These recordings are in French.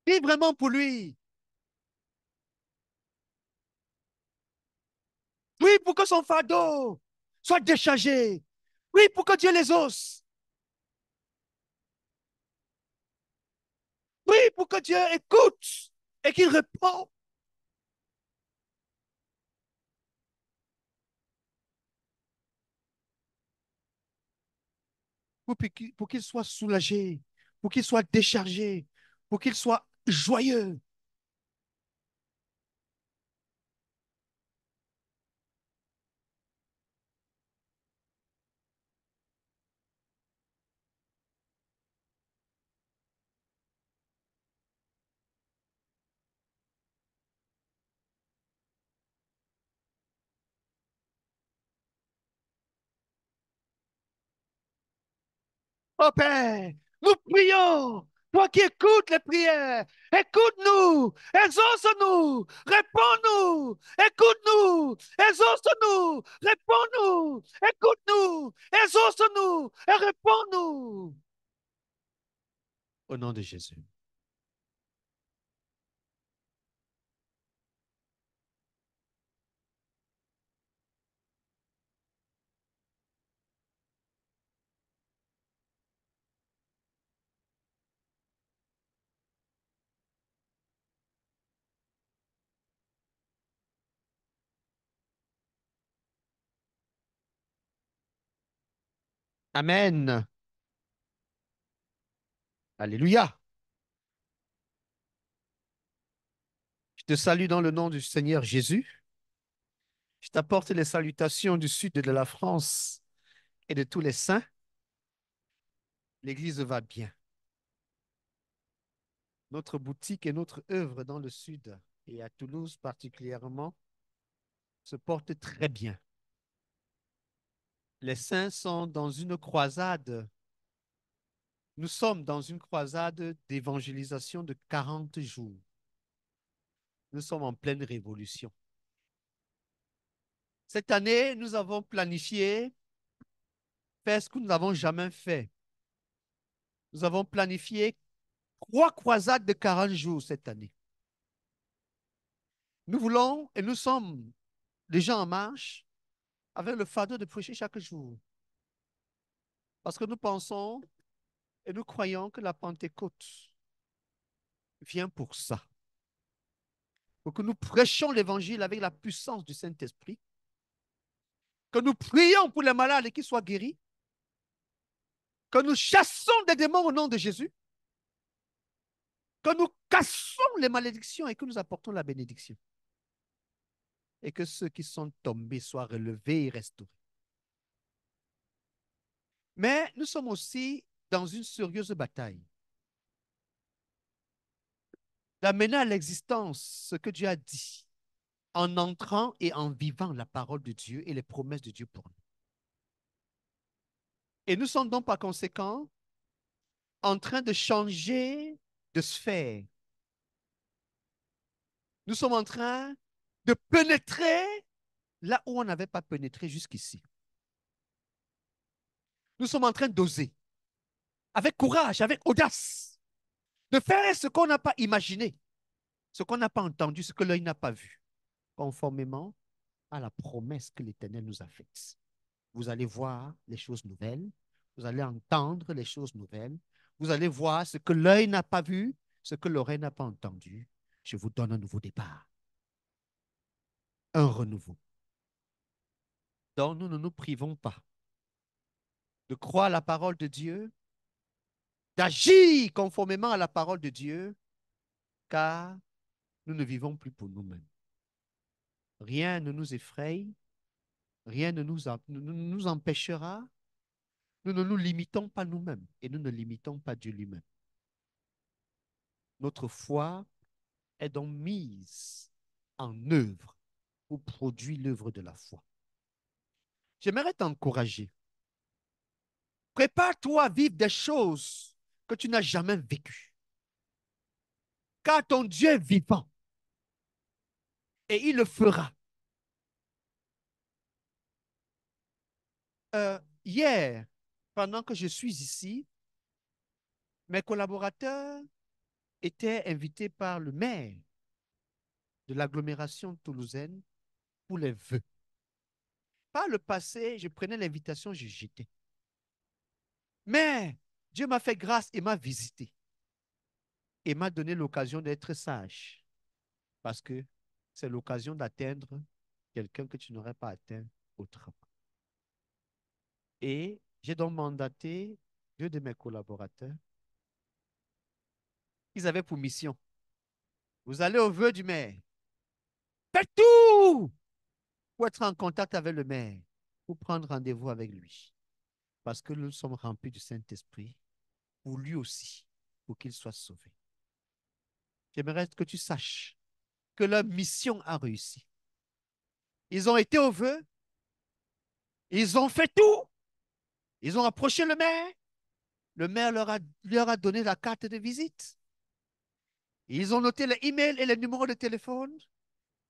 Prie vraiment pour lui. Prie pour que son fardeau soit déchargé. Prie pour que Dieu les ose. Prie pour que Dieu écoute et qu'il répond. Pour qu'il soit soulagé, pour qu'il soit déchargé, pour qu'il soit joyeux. Oh Père, nous prions. Toi qui écoutes les prières, écoute-nous, exauce-nous, réponds-nous, écoute-nous, exauce-nous, réponds-nous, écoute-nous, exauce-nous et réponds-nous. Au nom de Jésus. Amen. Alléluia. Je te salue dans le nom du Seigneur Jésus. Je t'apporte les salutations du sud de la France et de tous les saints. L'Église va bien. Notre boutique et notre œuvre dans le sud et à Toulouse particulièrement se portent très bien. Les saints sont dans une croisade. Nous sommes dans une croisade d'évangélisation de 40 jours. Nous sommes en pleine révolution. Cette année, nous avons planifié faire ce que nous n'avons jamais fait. Nous avons planifié 3 croisades de 40 jours cette année. Nous voulons et nous sommes déjà en marche avec le fardeau de prêcher chaque jour. Parce que nous pensons et nous croyons que la Pentecôte vient pour ça. Pour que nous prêchions l'Évangile avec la puissance du Saint-Esprit, que nous prions pour les malades et qu'ils soient guéris, que nous chassons des démons au nom de Jésus, que nous cassons les malédictions et que nous apportons la bénédiction. Et que ceux qui sont tombés soient relevés et restaurés. Mais nous sommes aussi dans une sérieuse bataille d'amener à l'existence ce que Dieu a dit en entrant et en vivant la parole de Dieu et les promesses de Dieu pour nous. Et nous sommes donc par conséquent en train de changer de sphère. Nous sommes en train de pénétrer là où on n'avait pas pénétré jusqu'ici. Nous sommes en train d'oser, avec courage, avec audace, de faire ce qu'on n'a pas imaginé, ce qu'on n'a pas entendu, ce que l'œil n'a pas vu, conformément à la promesse que l'Éternel nous a faite. Vous allez voir les choses nouvelles, vous allez entendre les choses nouvelles, vous allez voir ce que l'œil n'a pas vu, ce que l'oreille n'a pas entendu. Je vous donne un nouveau départ, un renouveau. Donc nous ne nous privons pas de croire la parole de Dieu, d'agir conformément à la parole de Dieu, car nous ne vivons plus pour nous-mêmes. Rien ne nous effraie, rien ne nous empêchera. Nous ne nous limitons pas nous-mêmes et nous ne limitons pas Dieu lui-même. Notre foi est donc mise en œuvre pour produire l'œuvre de la foi. J'aimerais t'encourager. Prépare-toi à vivre des choses que tu n'as jamais vécues. Car ton Dieu est vivant et il le fera. Hier, pendant que je suis ici, mes collaborateurs était invité par le maire de l'agglomération toulousaine pour les vœux. Par le passé, je prenais l'invitation, je jetais. Mais Dieu m'a fait grâce et m'a visité et m'a donné l'occasion d'être sage parce que c'est l'occasion d'atteindre quelqu'un que tu n'aurais pas atteint autrement. Et j'ai donc mandaté deux de mes collaborateurs. Ils avaient pour mission, vous allez au vœu du maire. Faites tout pour être en contact avec le maire, pour prendre rendez-vous avec lui. Parce que nous sommes remplis du Saint-Esprit, pour lui aussi, pour qu'il soit sauvé. J'aimerais que tu saches que leur mission a réussi. Ils ont été au vœu, ils ont fait tout, ils ont approché le maire leur a donné la carte de visite. Ils ont noté les emails et les numéros de téléphone.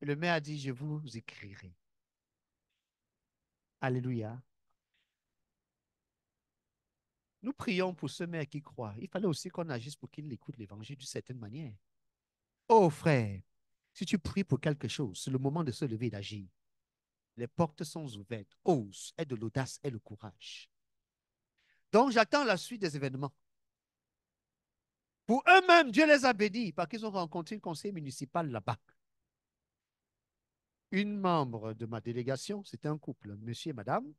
Et le maire a dit, je vous écrirai. Alléluia. Nous prions pour ce maire qui croit. Il fallait aussi qu'on agisse pour qu'il écoute l'évangile d'une certaine manière. Oh frère, si tu pries pour quelque chose, c'est le moment de se lever et d'agir. Les portes sont ouvertes. Ose, aie de l'audace et le courage. Donc j'attends la suite des événements. Pour eux-mêmes, Dieu les a bénis parce qu'ils ont rencontré le conseil municipal là-bas. Une membre de ma délégation, c'était un couple, monsieur et madame.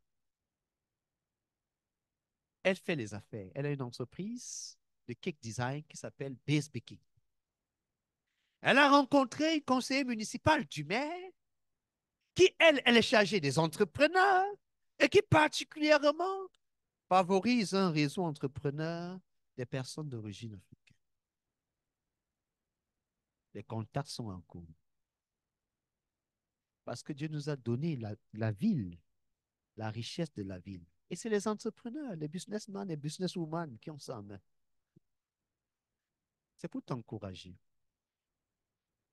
Elle fait les affaires. Elle a une entreprise de cake design qui s'appelle Base Baking. Elle a rencontré un conseiller municipal du maire qui, elle est chargée des entrepreneurs et qui particulièrement favorise un réseau entrepreneur des personnes d'origine africaine. Les contacts sont en cours. Parce que Dieu nous a donné la ville, la richesse de la ville. Et c'est les entrepreneurs, les businessmen et businesswomen qui ont ça en main. C'est pour t'encourager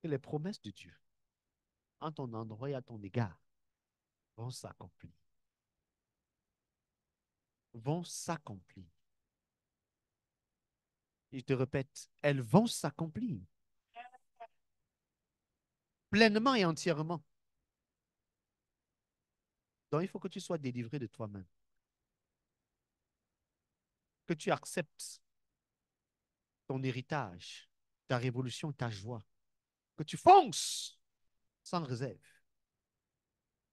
que les promesses de Dieu en ton endroit et à ton égard vont s'accomplir. Vont s'accomplir. Et je te répète, elles vont s'accomplir pleinement et entièrement. Donc, il faut que tu sois délivré de toi-même. Que tu acceptes ton héritage, ta révolution, ta joie. Que tu fonces sans réserve.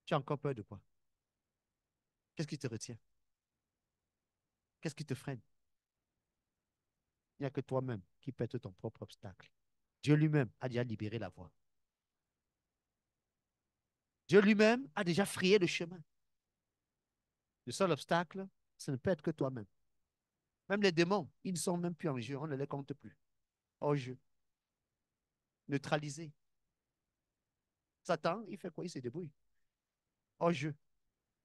Tu as encore peur de quoi? Qu'est-ce qui te retient? Qu'est-ce qui te freine? Il n'y a que toi-même qui peux être ton propre obstacle. Dieu lui-même a déjà libéré la voie. Dieu lui-même a déjà frayé le chemin. Le seul obstacle, ce ne peut être que toi-même. Même les démons, ils ne sont même plus en jeu, on ne les compte plus. Hors jeu. Neutralisé. Satan, il fait quoi? Il se débrouille. Hors jeu.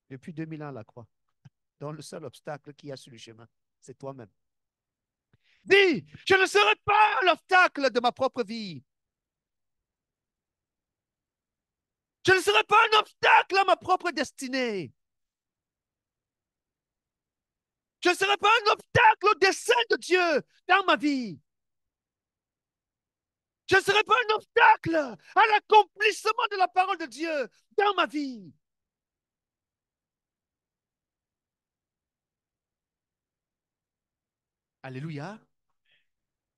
Depuis 2000 ans à la croix. Donc le seul obstacle qu'il y a sur le chemin, c'est toi-même. Dis, je ne serai pas l'obstacle de ma propre vie. Je ne serai pas un obstacle à ma propre destinée. Je ne serai pas un obstacle au dessein de Dieu dans ma vie. Je ne serai pas un obstacle à l'accomplissement de la parole de Dieu dans ma vie. Alléluia.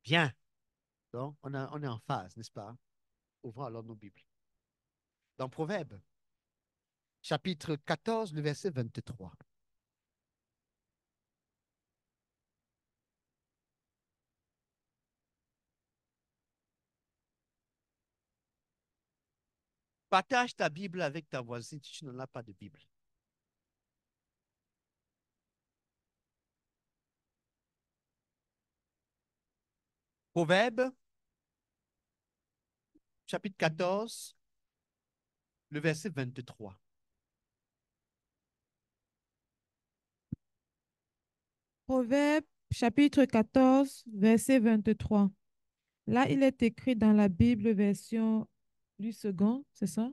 Bien. Donc, on est en phase, n'est-ce pas? Ouvrons alors nos Bibles. Dans Proverbe, chapitre 14, le verset 23. Partage ta Bible avec ta voisine si tu n'en as pas de Bible. Proverbe, chapitre 14, le verset 23. Proverbe chapitre 14, verset 23. Là, il est écrit dans la Bible version du second, c'est ça?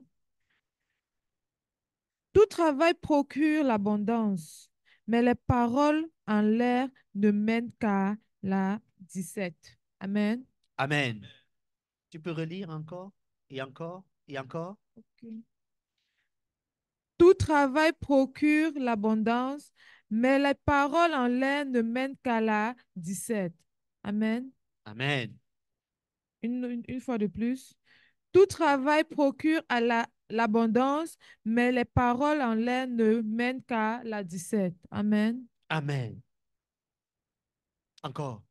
Tout travail procure l'abondance, mais les paroles en l'air ne mènent qu'à la 17. Amen. Amen. Tu peux relire encore et encore et encore. Ok. Tout travail procure l'abondance, mais les paroles en l'air ne mènent qu'à la 17. Amen. Amen. Une fois de plus. Tout travail procure à l'abondance, mais les paroles en l'air ne mènent qu'à la 17. Amen. Amen. Encore.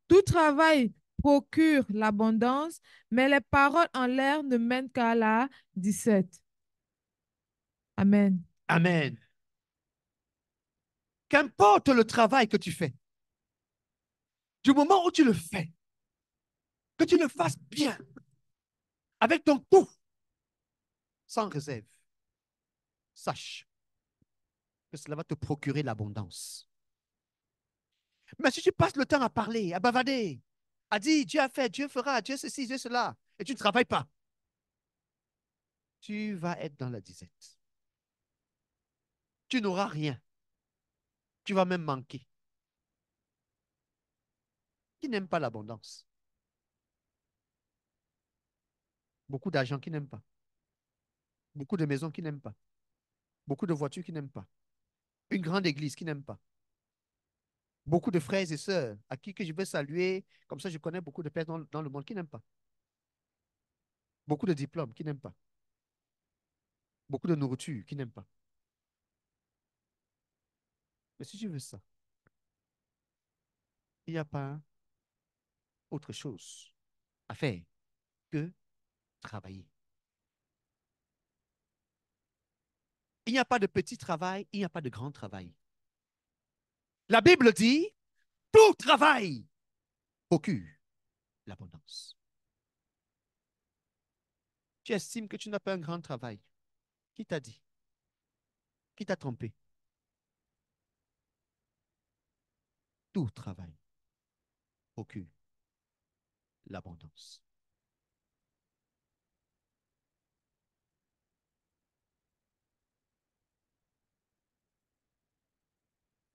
Tout travail procure l'abondance, mais les paroles en l'air ne mènent qu'à la 17. Amen. Amen. Qu'importe le travail que tu fais, du moment où tu le fais, que tu le fasses bien, avec ton tout, sans réserve, sache que cela va te procurer l'abondance. Mais si tu passes le temps à parler, à bavader, à dire Dieu a fait, Dieu fera, Dieu ceci, Dieu cela, et tu ne travailles pas, tu vas être dans la disette. Tu n'auras rien. Tu vas même manquer. Qui n'aime pas l'abondance? Beaucoup d'argent qui n'aiment pas. Beaucoup de maisons qui n'aiment pas. Beaucoup de voitures qui n'aiment pas. Une grande église qui n'aime pas. Beaucoup de frères et sœurs à qui que je veux saluer. Comme ça, je connais beaucoup de personnes dans le monde qui n'aiment pas. Beaucoup de diplômes qui n'aiment pas. Beaucoup de nourriture qui n'aiment pas. Mais si tu veux ça, il n'y a pas autre chose à faire que travailler. Il n'y a pas de petit travail, il n'y a pas de grand travail. La Bible dit, tout travail procure l'abondance. Tu estimes que tu n'as pas un grand travail. Qui t'a dit? Qui t'a trompé? Tout travail procure l'abondance.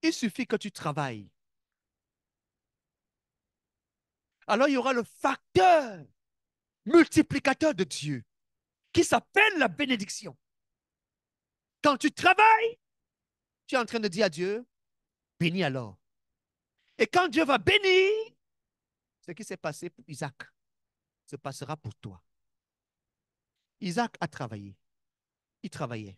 Il suffit que tu travailles. Alors il y aura le facteur multiplicateur de Dieu qui s'appelle la bénédiction. Quand tu travailles, tu es en train de dire à Dieu, bénis alors. Et quand Dieu va bénir, ce qui s'est passé pour Isaac se passera pour toi. Isaac a travaillé. Il travaillait.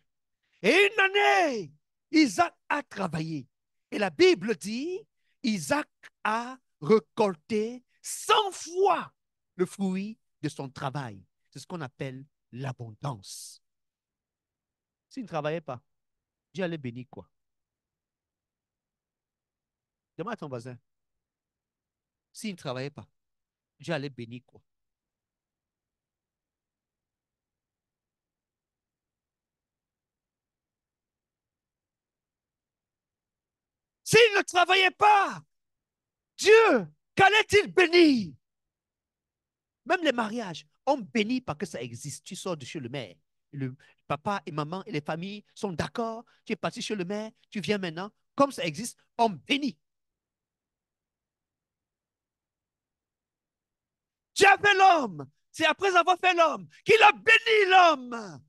Et une année, Isaac a travaillé. Et la Bible dit, Isaac a récolté 100 fois le fruit de son travail. C'est ce qu'on appelle l'abondance. S'il ne travaillait pas, Dieu allait bénir quoi? Demande à ton voisin. S'il ne travaillait pas, Dieu allait bénir quoi? S'il ne travaillait pas, Dieu, qu'allait-il bénir? Même les mariages, on bénit parce que ça existe. Tu sors de chez le maire. Le papa et maman et les familles sont d'accord. Tu es parti chez le maire, tu viens maintenant. Comme ça existe, on bénit. Dieu a fait l'homme. C'est après avoir fait l'homme qu'il a béni l'homme.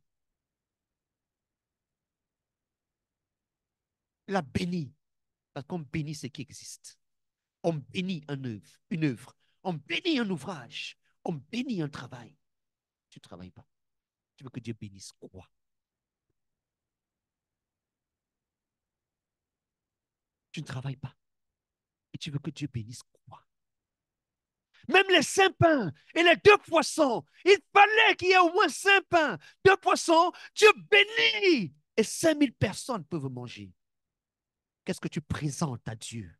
Il a béni parce qu'on bénit ce qui existe. On bénit une œuvre. On bénit un ouvrage. On bénit un travail. Tu ne travailles pas. Tu veux que Dieu bénisse quoi? Tu ne travailles pas. Et tu veux que Dieu bénisse quoi? Même les 5 pains et les 2 poissons, il fallait qu'il y ait au moins 5 pains, 2 poissons, Dieu bénit. Et 5000 personnes peuvent manger. Qu'est-ce que tu présentes à Dieu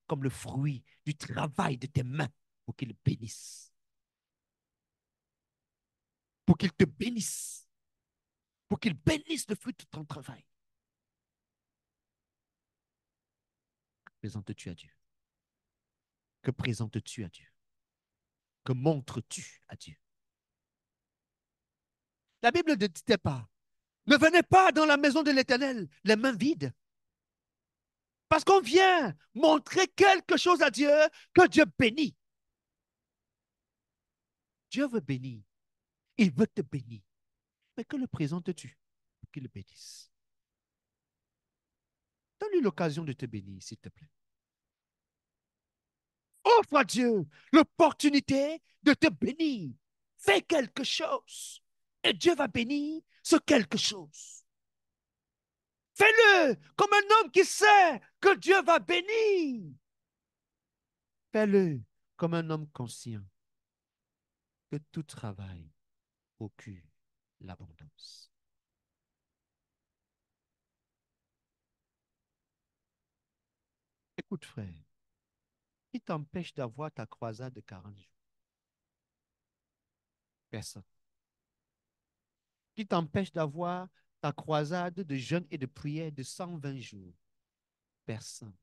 comme le fruit du travail de tes mains pour qu'il bénisse, pour qu'il te bénisse, pour qu'il bénisse le fruit de ton travail? Que présentes-tu à Dieu? Que présentes-tu à Dieu? Que montres-tu à Dieu? La Bible ne disait pas, ne venez pas dans la maison de l'Éternel les mains vides. Parce qu'on vient montrer quelque chose à Dieu que Dieu bénit. Dieu veut bénir. Il veut te bénir. Mais que le présent te tue, qu'il le bénisse. Donne-lui l'occasion de te bénir, s'il te plaît. Offre à Dieu l'opportunité de te bénir. Fais quelque chose. Et Dieu va bénir ce quelque chose. Fais-le comme un homme qui sait que Dieu va bénir. Fais-le comme un homme conscient que tout travail procure l'abondance. Écoute, frère, qui t'empêche d'avoir ta croisade de 40 jours? Personne. Qui t'empêche d'avoir ta croisade de jeûne et de prière de 120 jours? Personne.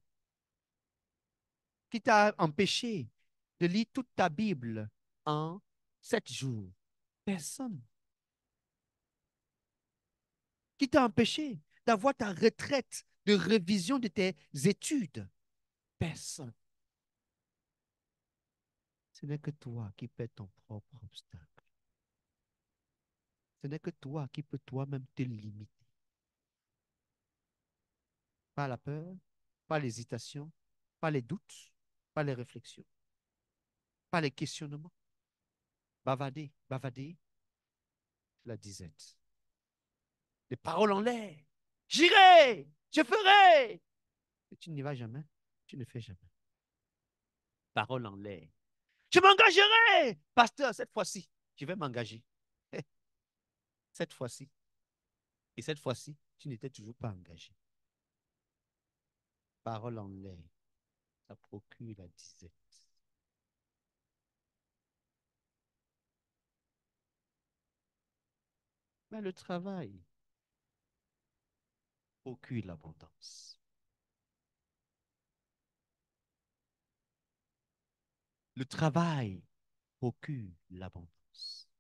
Qui t'a empêché de lire toute ta Bible en 7 jours? Personne. Qui t'a empêché d'avoir ta retraite de révision de tes études? Personne. Ce n'est que toi qui paies ton propre obstacle. Ce n'est que toi qui peux toi-même te limiter. Pas la peur, pas l'hésitation, pas les doutes, pas les réflexions, pas les questionnements. Bavader, bavader, la disette. Des paroles en l'air. J'irai, je ferai. Et tu n'y vas jamais, tu ne fais jamais. Paroles en l'air. Je m'engagerai. Pasteur, cette fois-ci, je vais m'engager. Cette fois-ci. Et cette fois-ci, tu n'étais toujours pas engagé. Paroles en l'air. Ça procure la disette. Mais le travail procure l'abondance. Le travail procure l'abondance.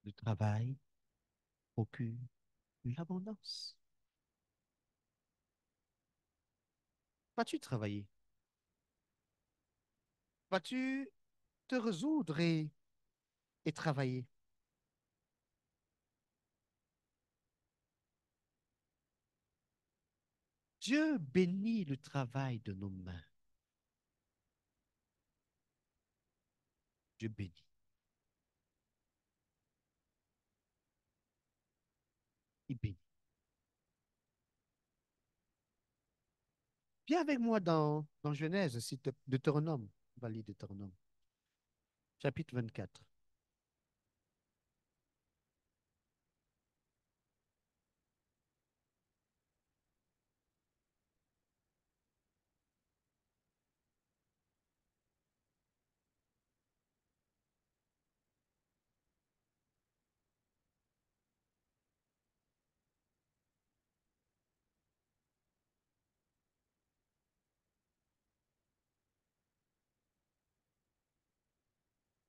Le travail procure l'abondance. Vas-tu travailler? Vas-tu te résoudre et travailler? Dieu bénit le travail de nos mains. Dieu bénit. Il bénit. Viens avec moi dans Genèse, Deutéronome. On va lire Deutéronome. Chapitre 24.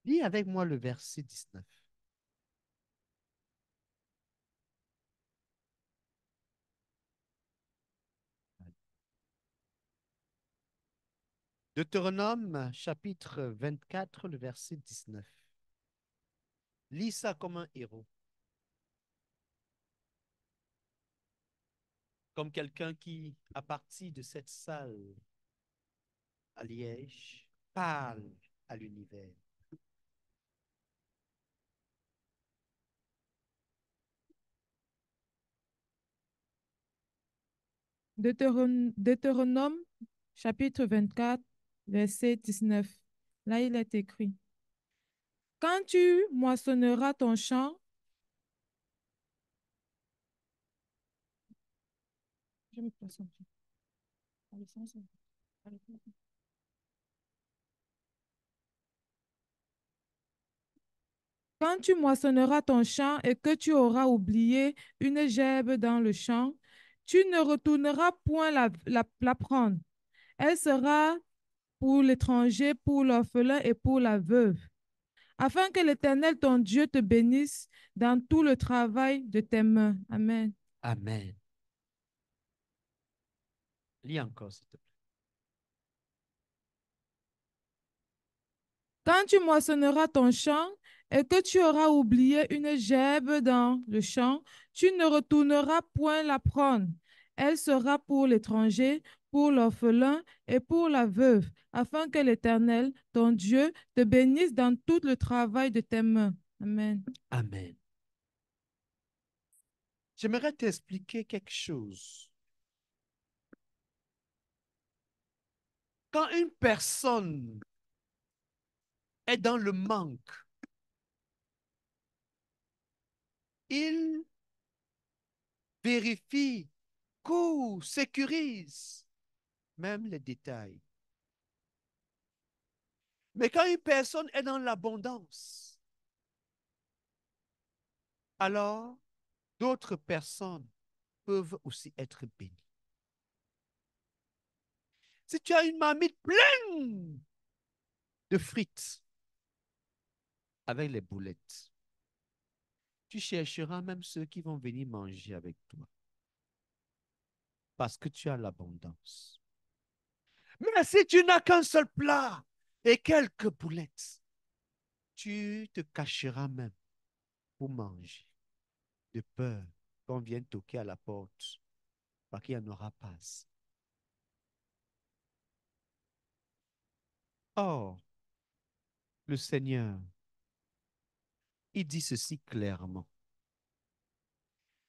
Lis avec moi le verset 19. Deutéronome, chapitre 24, le verset 19. Lis ça comme un héros, comme quelqu'un qui, à partir de cette salle à Liège, parle à l'univers. Deutéronome, chapitre 24, verset 19. Là, il est écrit, quand tu moissonneras ton champ, je me place en pied. Quand tu moissonneras ton champ et que tu auras oublié une gerbe dans le champ, tu ne retourneras point la prendre. Elle sera pour l'étranger, pour l'orphelin et pour la veuve. afin que l'Éternel, ton Dieu, te bénisse dans tout le travail de tes mains. Amen. Amen. Lis encore, s'il te plaît. Quand tu moissonneras ton champ et que tu auras oublié une gerbe dans le champ, tu ne retourneras point la prendre. Elle sera pour l'étranger, pour l'orphelin et pour la veuve, afin que l'Éternel, ton Dieu, te bénisse dans tout le travail de tes mains. Amen. Amen. J'aimerais t'expliquer quelque chose. Quand une personne est dans le manque, il vérifie, court, sécurise même les détails. Mais quand une personne est dans l'abondance, alors d'autres personnes peuvent aussi être bénies. Si tu as une marmite pleine de frites avec les boulettes, tu chercheras même ceux qui vont venir manger avec toi parce que tu as l'abondance. Mais si tu n'as qu'un seul plat et quelques boulettes, tu te cacheras même pour manger, de peur qu'on vienne toquer à la porte parce qu'il n'y en aura pas assez. Or, le Seigneur, il dit ceci clairement.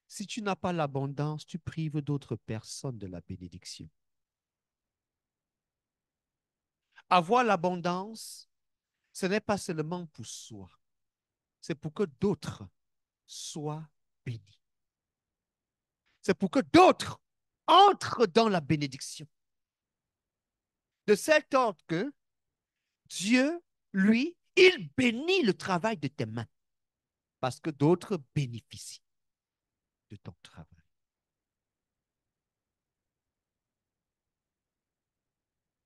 Si tu n'as pas l'abondance, tu prives d'autres personnes de la bénédiction. Avoir l'abondance, ce n'est pas seulement pour soi, c'est pour que d'autres soient bénis. C'est pour que d'autres entrent dans la bénédiction. De cet ordre que Dieu, lui, il bénit le travail de tes mains parce que d'autres bénéficient de ton travail.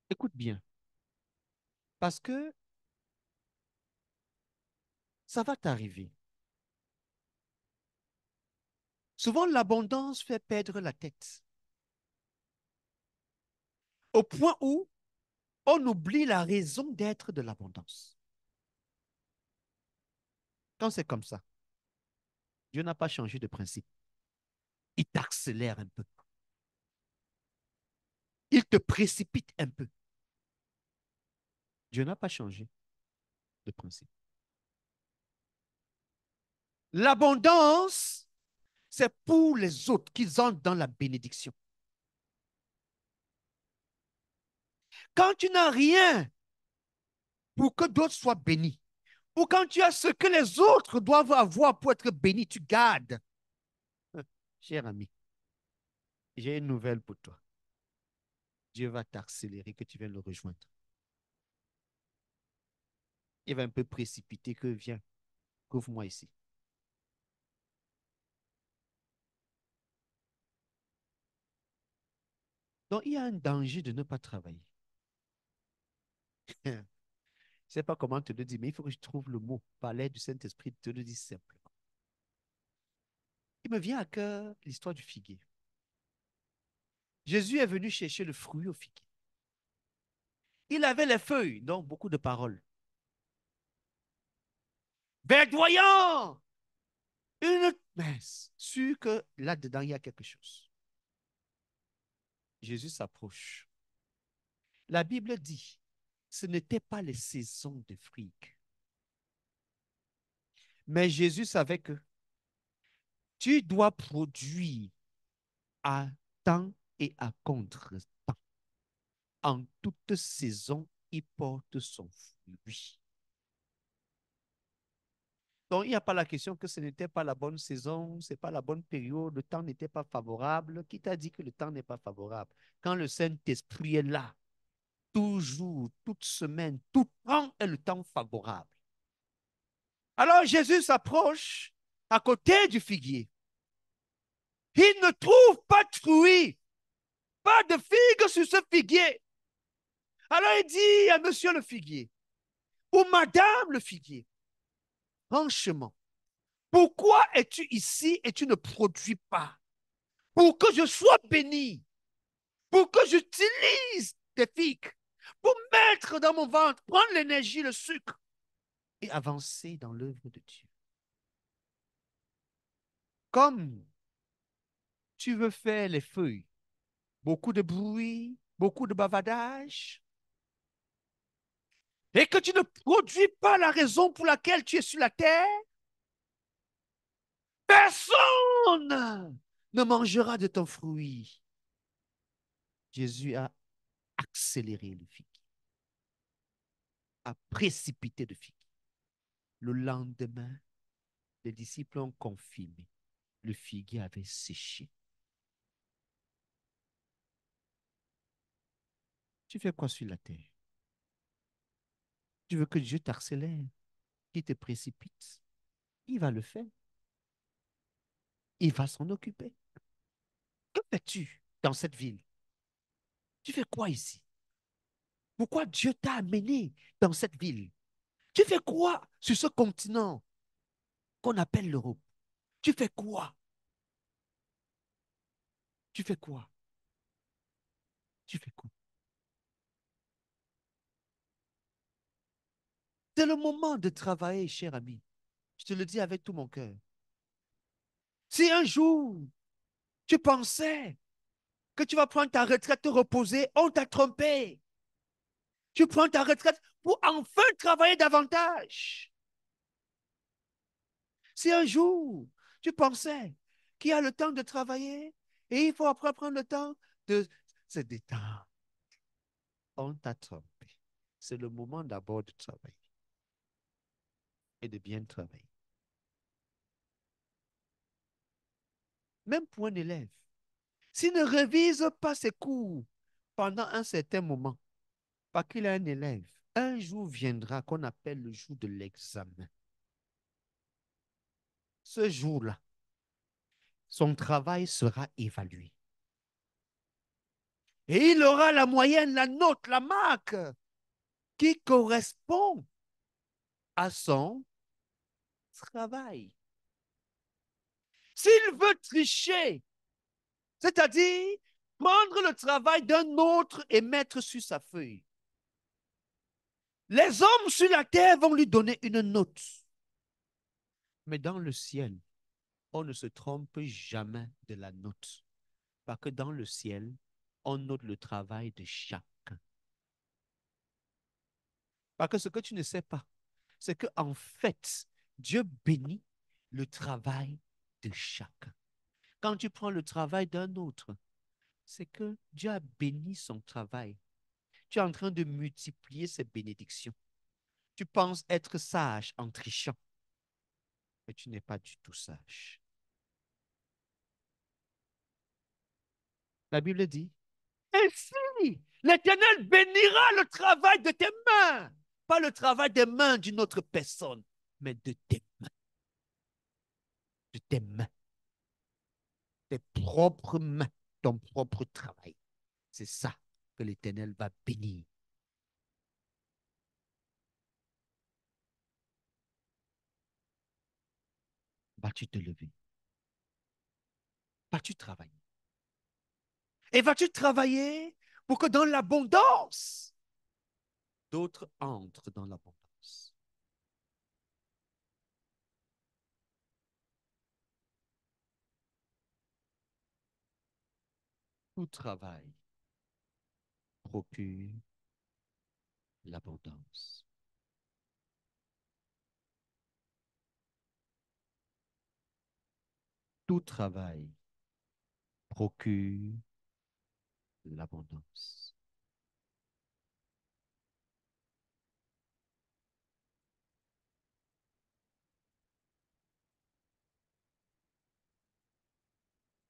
Écoute bien, parce que ça va t'arriver. Souvent, l'abondance fait perdre la tête au point où on oublie la raison d'être de l'abondance. Quand c'est comme ça, Dieu n'a pas changé de principe. Il t'accélère un peu. Il te précipite un peu. Dieu n'a pas changé de principe. L'abondance, c'est pour les autres qu'ils entrent dans la bénédiction. Quand tu n'as rien pour que d'autres soient bénis, ou quand tu as ce que les autres doivent avoir pour être bénis, tu gardes. Cher ami, j'ai une nouvelle pour toi. Dieu va t'accélérer que tu viennes le rejoindre. Il va un peu précipiter que viens, couvre-moi ici. Donc, il y a un danger de ne pas travailler. Je ne sais pas comment te le dire, mais il faut que je trouve le mot par l'aide du Saint-Esprit, te le dire simplement. Il me vient à cœur l'histoire du figuier. Jésus est venu chercher le fruit au figuier. Il avait les feuilles, donc beaucoup de paroles. Verdoyant! Une mince, sûr que là-dedans, il y a quelque chose. Jésus s'approche. La Bible dit, ce n'était pas les saisons de fruits. Mais Jésus savait que tu dois produire à temps et à contre-temps. En toute saison, il porte son fruit. Donc, il n'y a pas la question que ce n'était pas la bonne saison, ce n'est pas la bonne période, le temps n'était pas favorable. Qui t'a dit que le temps n'est pas favorable? Quand le Saint-Esprit est là, toujours, toute semaine, tout temps est le temps favorable. Alors Jésus s'approche à côté du figuier. Il ne trouve pas de fruits, pas de figues sur ce figuier. Alors il dit à monsieur le figuier, ou madame le figuier, franchement, pourquoi es-tu ici et tu ne produis pas? Pour que je sois béni, pour que j'utilise tes figues, pour mettre dans mon ventre, prendre l'énergie, le sucre et avancer dans l'œuvre de Dieu. Comme tu veux faire les feuilles, beaucoup de bruit, beaucoup de bavardage, et que tu ne produis pas la raison pour laquelle tu es sur la terre, personne ne mangera de ton fruit. Jésus a accéléré le figuier, a précipité le figuier. Le lendemain, les disciples ont confirmé. Le figuier avait séché. Tu fais quoi sur la terre? Tu veux que Dieu t'accélère, qu'il te précipite? Il va le faire. Il va s'en occuper. Que fais-tu dans cette ville? Tu fais quoi ici? Pourquoi Dieu t'a amené dans cette ville? Tu fais quoi sur ce continent qu'on appelle l'Europe? Tu fais quoi? Tu fais quoi? Tu fais quoi? C'est le moment de travailler, cher ami. Je te le dis avec tout mon cœur. Si un jour, tu pensais que tu vas prendre ta retraite, te reposer, on t'a trompé. Tu prends ta retraite pour enfin travailler davantage. Si un jour, tu pensais qu'il y a le temps de travailler et il faut après prendre le temps de se détendre, on t'a trompé. C'est le moment d'abord de travailler et de bien travailler. Même pour un élève, s'il ne révise pas ses cours pendant un certain moment, parce qu'il est un élève, un jour viendra qu'on appelle le jour de l'examen. Ce jour-là, son travail sera évalué. Et il aura la moyenne, la note, la marque qui correspond à son travail. S'il veut tricher, c'est-à-dire prendre le travail d'un autre et mettre sur sa feuille, les hommes sur la terre vont lui donner une note. Mais dans le ciel, on ne se trompe jamais de la note. Parce que dans le ciel, on note le travail de chacun. Parce que ce que tu ne sais pas, c'est qu'en fait, Dieu bénit le travail de chacun. Quand tu prends le travail d'un autre, c'est que Dieu a béni son travail. Tu es en train de multiplier ses bénédictions. Tu penses être sage en trichant, mais tu n'es pas du tout sage. La Bible dit, ainsi, l'Éternel bénira le travail de tes mains, pas le travail des mains d'une autre personne, mais de tes mains, de tes mains, tes propres mains, ton propre travail. C'est ça que l'Éternel va bénir. Vas-tu te lever? Vas-tu travailler? Et vas-tu travailler pour que dans l'abondance, d'autres entrent dans l'abondance? Tout travail procure l'abondance. Tout travail procure l'abondance.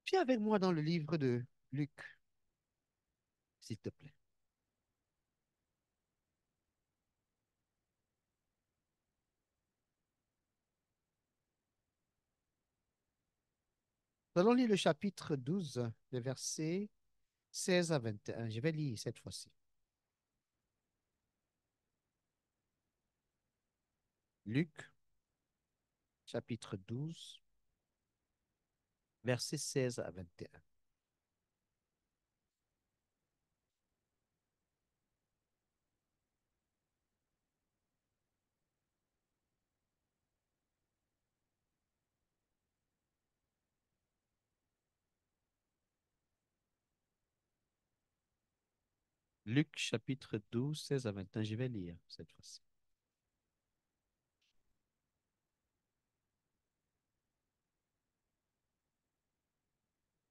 Viens avec moi dans le livre de Luc, s'il te plaît. Nous allons lire le chapitre 12, les versets 16 à 21. Je vais lire cette fois-ci. Luc chapitre 12, versets 16 à 21. Luc chapitre 12, 16 à 21. Je vais lire cette fois-ci.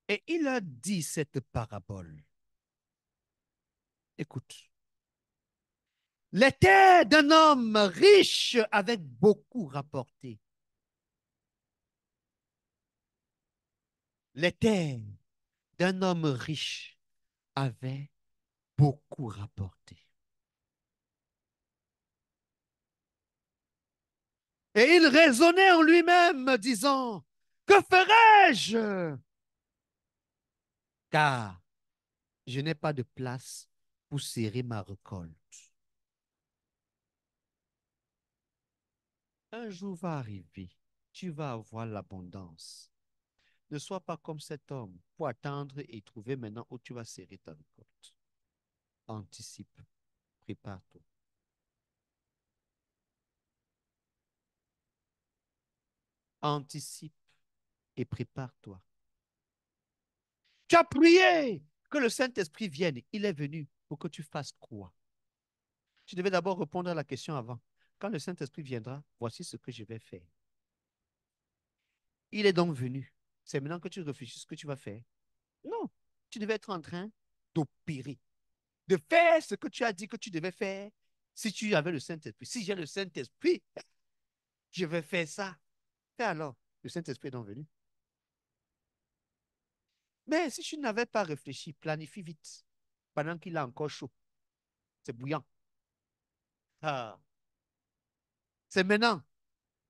Et il a dit cette parabole. Écoute. Les terres d'un homme riche avec beaucoup rapporté. Les terres d'un homme riche avaient beaucoup rapporté. Et il raisonnait en lui-même, disant, que ferai-je? Car je n'ai pas de place pour serrer ma récolte. Un jour va arriver, tu vas avoir l'abondance. Ne sois pas comme cet homme pour attendre et trouver maintenant où tu vas serrer ta récolte. Anticipe, prépare-toi. Anticipe et prépare-toi. Tu as prié que le Saint-Esprit vienne. Il est venu pour que tu fasses quoi? Tu devais d'abord répondre à la question avant. Quand le Saint-Esprit viendra, voici ce que je vais faire. Il est donc venu. C'est maintenant que tu réfléchis ce que tu vas faire. Non, tu devais être en train d'opérer, de faire ce que tu as dit que tu devais faire si tu avais le Saint-Esprit. Si j'ai le Saint-Esprit, je vais faire ça. Et alors, le Saint-Esprit est donc venu. Mais si tu n'avais pas réfléchi, planifie vite, pendant qu'il est encore chaud. C'est bouillant. Ah, c'est maintenant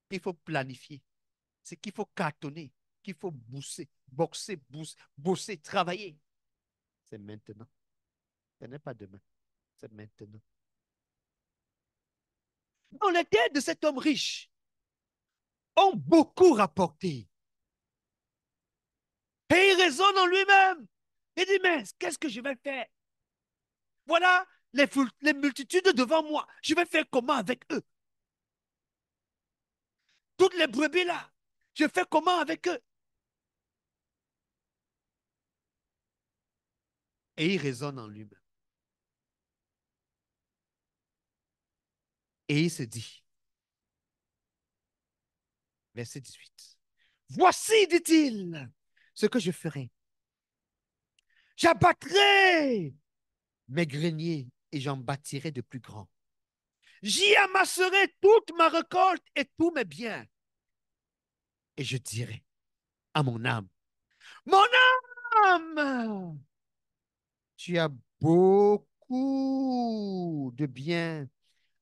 qu'il faut planifier. C'est qu'il faut cartonner, qu'il faut bosser, travailler. C'est maintenant. Ce n'est pas demain. C'est maintenant. Dans les terres de cet homme riche ont beaucoup rapporté. Et il raisonne en lui-même. Il dit, mais qu'est-ce que je vais faire? Voilà les multitudes devant moi. Je vais faire comment avec eux? Toutes les brebis là, je fais comment avec eux? Et il raisonne en lui-même. Et il se dit, verset 18, voici, dit-il, ce que je ferai. J'abattrai mes greniers et j'en bâtirai de plus grands. J'y amasserai toute ma récolte et tous mes biens. Et je dirai à mon âme, tu as beaucoup de biens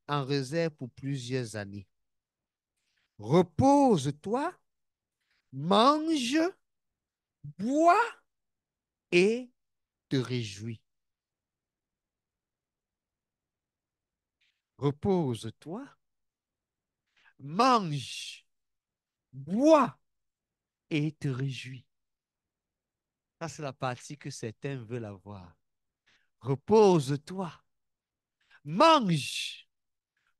en réserve pour plusieurs années. Repose-toi, mange, bois et te réjouis. Repose-toi, mange, bois et te réjouis. Ça, c'est la partie que certains veulent avoir. Repose-toi, mange,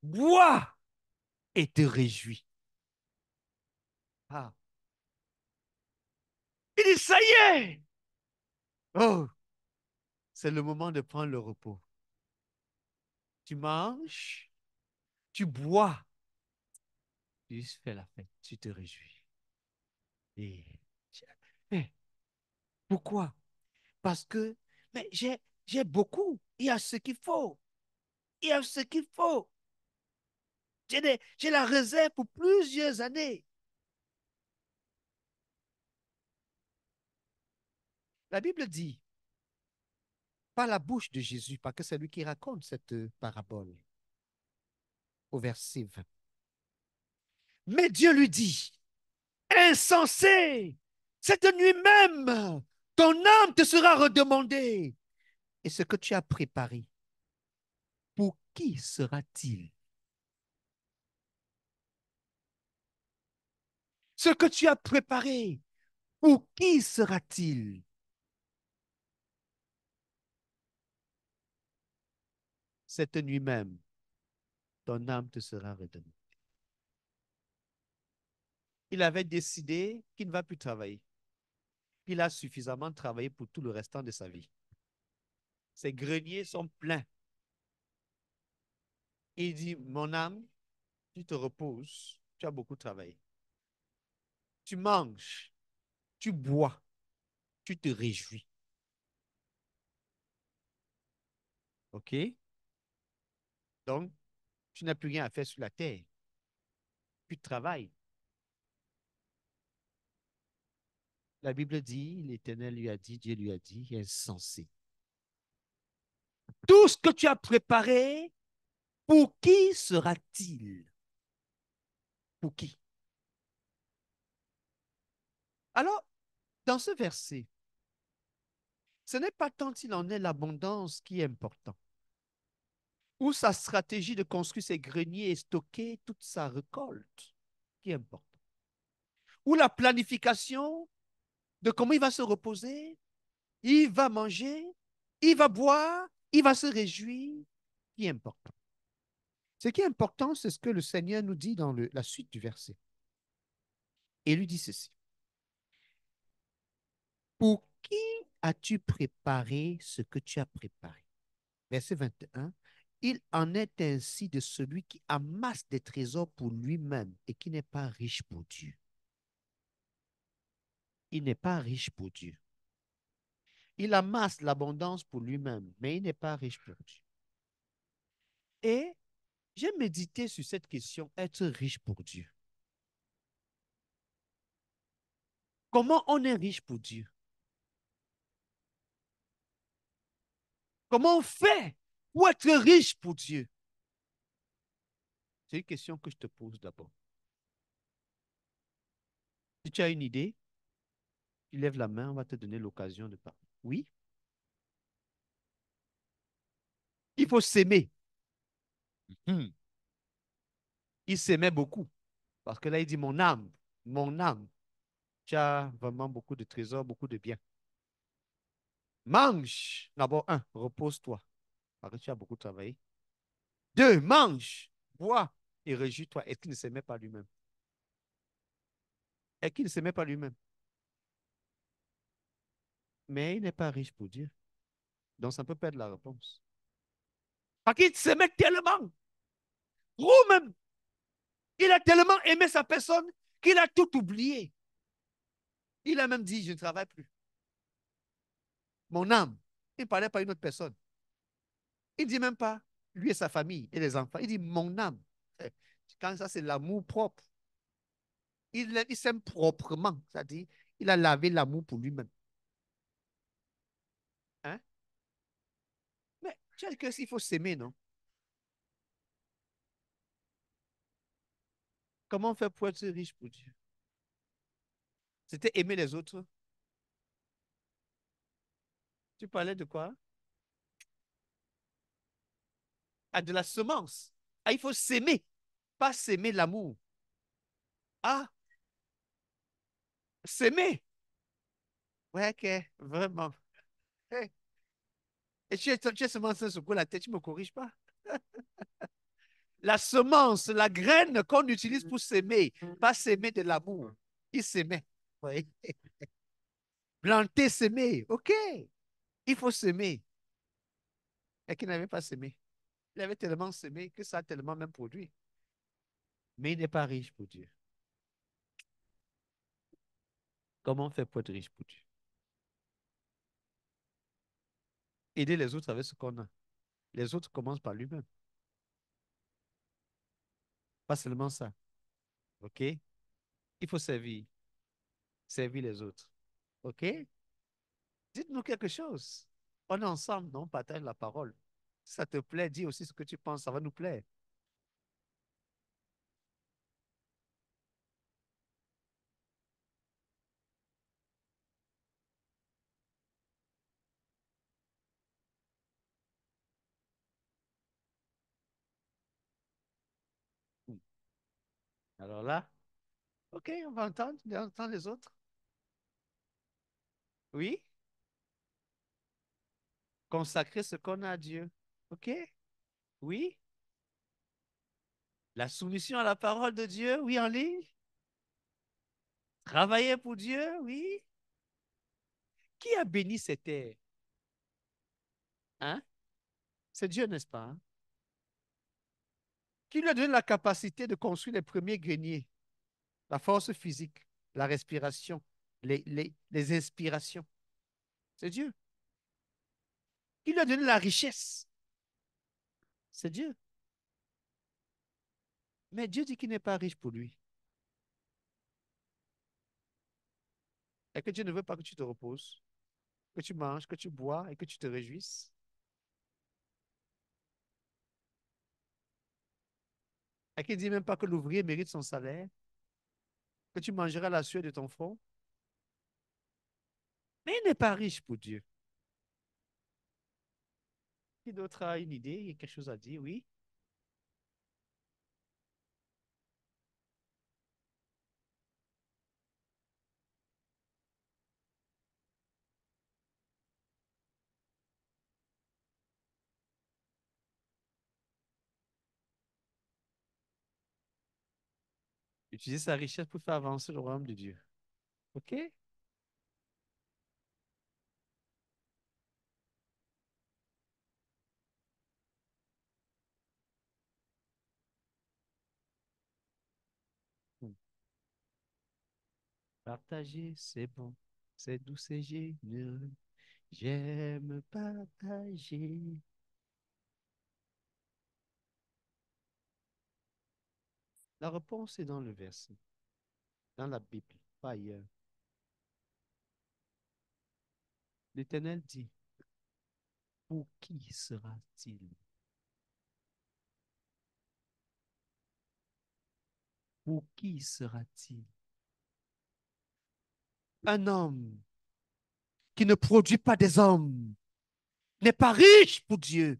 bois et te réjouis. Ah. Il dit, ça y est. Oh, c'est le moment de prendre le repos. Tu manges, tu bois, tu fais la fête, tu te réjouis. Et, mais pourquoi? Parce que mais j'ai beaucoup. Il y a ce qu'il faut. Il y a ce qu'il faut. J'ai la réserve pour plusieurs années. La Bible dit, par la bouche de Jésus, parce que c'est lui qui raconte cette parabole, au verset 20. Mais Dieu lui dit, insensé, cette nuit même, ton âme te sera redemandée. Et ce que tu as préparé, pour qui sera-t-il? Ce que tu as préparé, pour qui sera-t-il? Cette nuit même, ton âme te sera redonnée. Il avait décidé qu'il ne va plus travailler. Il a suffisamment travaillé pour tout le restant de sa vie. Ses greniers sont pleins. Il dit, mon âme, tu te reposes, tu as beaucoup travaillé. Tu manges, tu bois, tu te réjouis. OK? Donc, tu n'as plus rien à faire sur la terre. Tu travailles. La Bible dit, l'Éternel lui a dit, Dieu lui a dit, insensé. Tout ce que tu as préparé, pour qui sera-t-il? Pour qui? Alors, dans ce verset, ce n'est pas tant il en est l'abondance qui est important, ou sa stratégie de construire ses greniers et stocker toute sa récolte qui est importante, ou la planification de comment il va se reposer, il va manger, il va boire, il va se réjouir, qui est important. Ce qui est important, c'est ce que le Seigneur nous dit dans la suite du verset. Et il lui dit ceci. Pour qui as-tu préparé ce que tu as préparé? Verset 21. Il en est ainsi de celui qui amasse des trésors pour lui-même et qui n'est pas riche pour Dieu. Il n'est pas riche pour Dieu. Il amasse l'abondance pour lui-même, mais il n'est pas riche pour Dieu. Et j'ai médité sur cette question, être riche pour Dieu. Comment on est riche pour Dieu? Comment on fait pour être riche pour Dieu? C'est une question que je te pose d'abord. Si tu as une idée, tu lèves la main, on va te donner l'occasion de parler. Oui, il faut s'aimer. Hmm. Il s'aimait beaucoup. Parce que là, il dit mon âme, tu as vraiment beaucoup de trésors, beaucoup de biens. Mange. D'abord, un, repose-toi. Parce que tu as beaucoup travaillé. Deux, mange, bois et réjouis-toi. Est-ce qu'il ne s'aimait pas lui-même? Est-ce qu'il ne s'aimait pas lui-même? Mais il n'est pas riche pour Dieu. Donc, ça peut perdre la réponse. Parce qu'il s'aimait tellement, trop même. Il a tellement aimé sa personne qu'il a tout oublié. Il a même dit, je ne travaille plus. Mon âme. Il ne parlait pas à une autre personne. Il ne dit même pas lui et sa famille et les enfants. Il dit mon âme. Quand ça, c'est l'amour propre. Il s'aime proprement. C'est-à-dire, il a lavé l'amour pour lui-même. Hein? Mais tu as dit qu'il faut s'aimer, non? Comment faire pour être riche pour Dieu? C'était aimer les autres. Tu parlais de quoi? Ah, de la semence. Ah, il faut s'aimer, pas s'aimer l'amour. Ah, s'aimer. Ouais, ok, vraiment. Hey. Et tu es seulement en train de secouer la tête, tu ne me corriges pas. La semence, la graine qu'on utilise pour s'aimer, pas s'aimer de l'amour. Il s'aimait. Oui. Planter, s'aimer. OK. Il faut s'aimer. Et qu'il n'avait pas s'aimé. Il avait tellement s'aimé que ça a tellement même produit. Mais il n'est pas riche pour Dieu. Comment on fait pour être riche pour Dieu? Aider les autres avec ce qu'on a. Les autres commencent par lui-même. Pas seulement ça. OK? Il faut servir. Servir les autres. OK? Dites-nous quelque chose. On est ensemble, non? On partage la parole. Si ça te plaît, dis aussi ce que tu penses, ça va nous plaire. Alors là, OK, on va entendre les autres. Oui, consacrer ce qu'on a à Dieu. OK, oui. La soumission à la parole de Dieu, oui, en ligne. Travailler pour Dieu, oui. Qui a béni cette terre? Hein? C'est Dieu, n'est-ce pas? Hein? Qui lui a donné la capacité de construire les premiers greniers? La force physique, la respiration, les inspirations. C'est Dieu. Qui lui a donné la richesse? C'est Dieu. Mais Dieu dit qu'il n'est pas riche pour lui. Et que Dieu ne veut pas que tu te reposes, que tu manges, que tu bois et que tu te réjouisses. Et qu'il ne dit même pas que l'ouvrier mérite son salaire, que tu mangeras la sueur de ton front. Mais il n'est pas riche pour Dieu. Qui d'autre a une idée? Il y a quelque chose à dire? Oui. Utiliser sa richesse pour faire avancer le royaume de Dieu. OK? Hmm. Partager, c'est bon. C'est doux, c'est généreux. J'aime partager. La réponse est dans le verset, dans la Bible, pas ailleurs. L'Éternel dit, pour qui sera-t-il? Pour qui sera-t-il? Un homme qui ne produit pas des hommes n'est pas riche pour Dieu.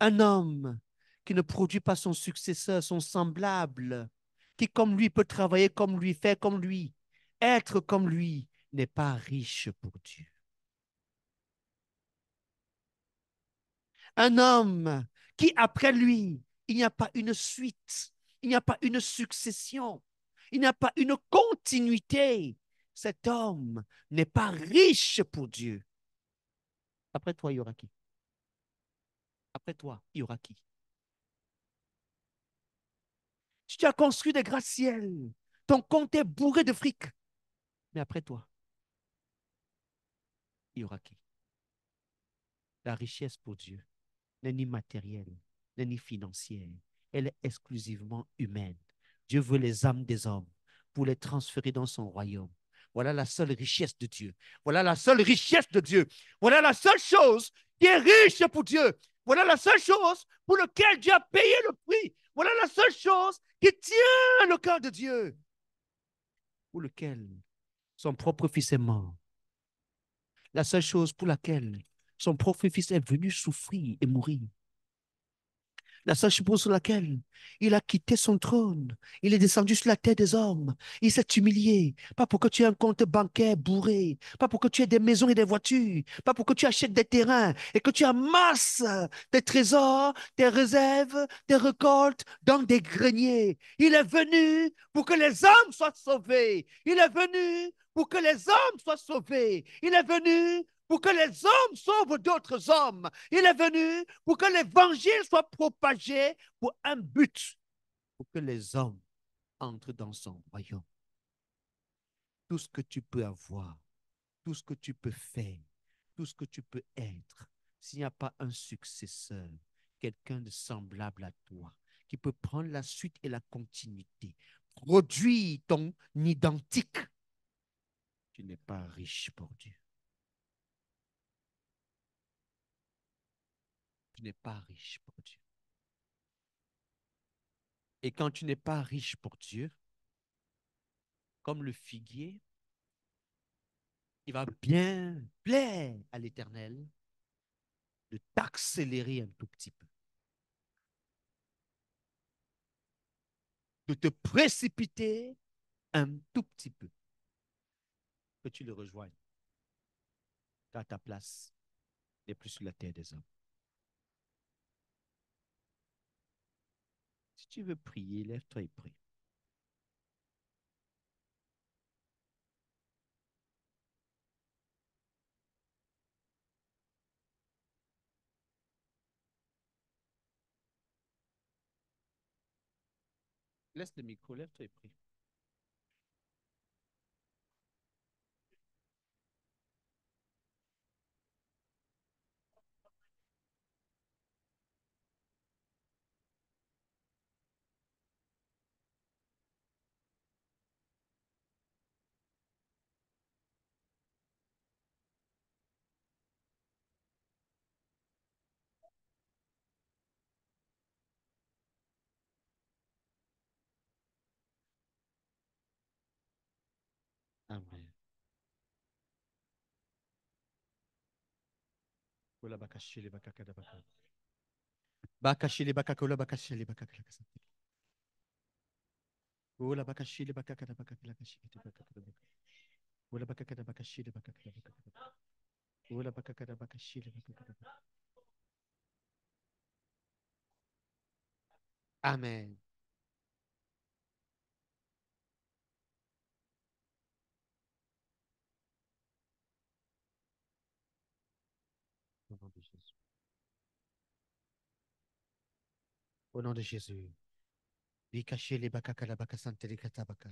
Un homme qui ne produit pas son successeur, son semblable, qui comme lui peut travailler comme lui, faire comme lui, être comme lui, n'est pas riche pour Dieu. Un homme qui après lui, il n'y a pas une suite, il n'y a pas une succession, il n'y a pas une continuité. Cet homme n'est pas riche pour Dieu. Après toi, il y aura qui? Après toi, il y aura qui? Tu as construit des gratte-ciels. Ton compte est bourré de fric. Mais après toi, il y aura qui? La richesse pour Dieu n'est ni matérielle, n'est ni financière. Elle est exclusivement humaine. Dieu veut les âmes des hommes pour les transférer dans son royaume. Voilà la seule richesse de Dieu. Voilà la seule richesse de Dieu. Voilà la seule chose qui est riche pour Dieu. Voilà la seule chose pour laquelle Dieu a payé le prix. Voilà la seule chose qui tient le cœur de Dieu, pour lequel son propre fils est mort. La seule chose pour laquelle son propre fils est venu souffrir et mourir. La seule chose sur laquelle il a quitté son trône. Il est descendu sur la terre des hommes. Il s'est humilié. Pas pour que tu aies un compte bancaire bourré. Pas pour que tu aies des maisons et des voitures. Pas pour que tu achètes des terrains et que tu amasses tes trésors, tes réserves, tes récoltes dans des greniers. Il est venu pour que les hommes soient sauvés. Il est venu pour que les hommes soient sauvés. Il est venu pour que les hommes sauvent d'autres hommes. Il est venu pour que l'évangile soit propagé pour un but, pour que les hommes entrent dans son royaume. Tout ce que tu peux avoir, tout ce que tu peux faire, tout ce que tu peux être, s'il n'y a pas un successeur, quelqu'un de semblable à toi, qui peut prendre la suite et la continuité, produire ton identique, tu n'es pas riche pour Dieu. Tu n'es pas riche pour Dieu. Et quand tu n'es pas riche pour Dieu, comme le figuier, il va bien plaire à l'Éternel de t'accélérer un tout petit peu, de te précipiter un tout petit peu, que tu le rejoignes, car ta place n'est plus sur la terre des hommes. Si tu veux prier, lève-toi et prie. Laisse le micro, lève-toi et prie. Amen. Ola bakashile bakakada baka. Bakashile bakakola bakashile bakakala kasante. Ola bakashile bakakada bakakala kashikite bakakada baka. Ola bakakada bakashile bakakada bakakada baka. Ola bakakada bakashile bakakada baka. Amen. Au nom de Jésus. Au nom de Jésus. Bikashile bakakala bakasante likata baka.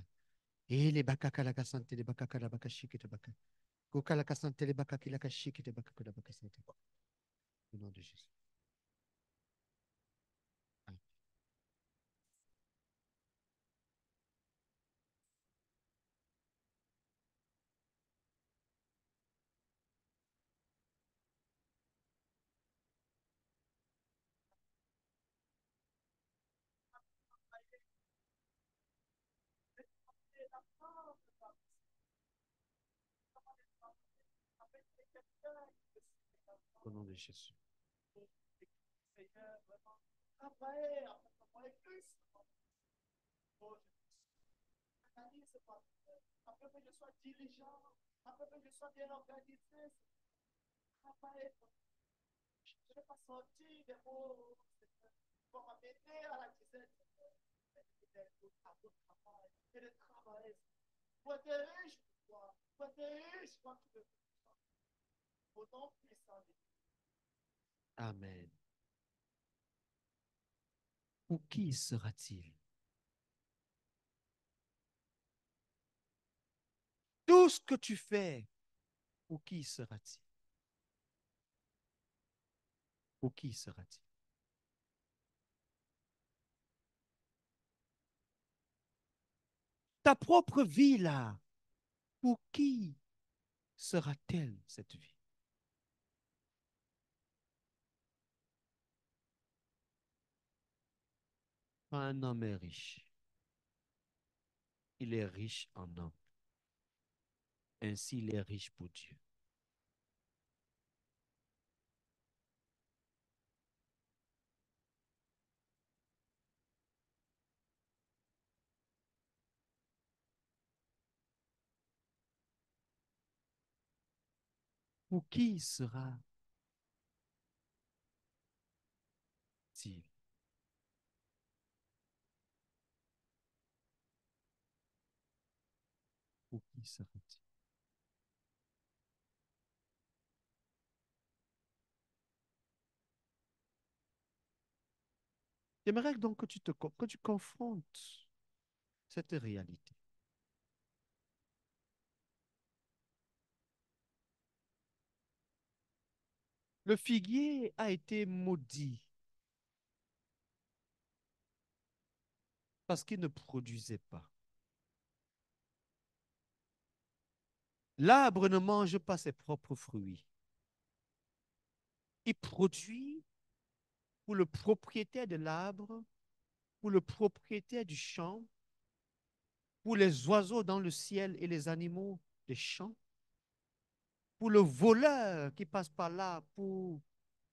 Ele bakakala kasante de bakakala bakashikite baka. Kukala kasante de bakakila kashikite bakakala bakasante. Au nom de Jésus. Amen. Au nom de Jésus. Amen. Pour qui sera-t-il? Tout ce que tu fais, pour qui sera-t-il? Pour qui sera-t-il? Ta propre vie là, pour qui sera-t-elle cette vie? Un homme est riche. Il est riche en homme. Ainsi, il est riche pour Dieu. Pour qui sera-t-il? Pour qui sera-t-il? J'aimerais donc que que tu confrontes cette réalité. Le figuier a été maudit parce qu'il ne produisait pas. L'arbre ne mange pas ses propres fruits. Il produit pour le propriétaire de l'arbre, pour le propriétaire du champ, pour les oiseaux dans le ciel et les animaux des champs, pour le voleur qui passe par là pour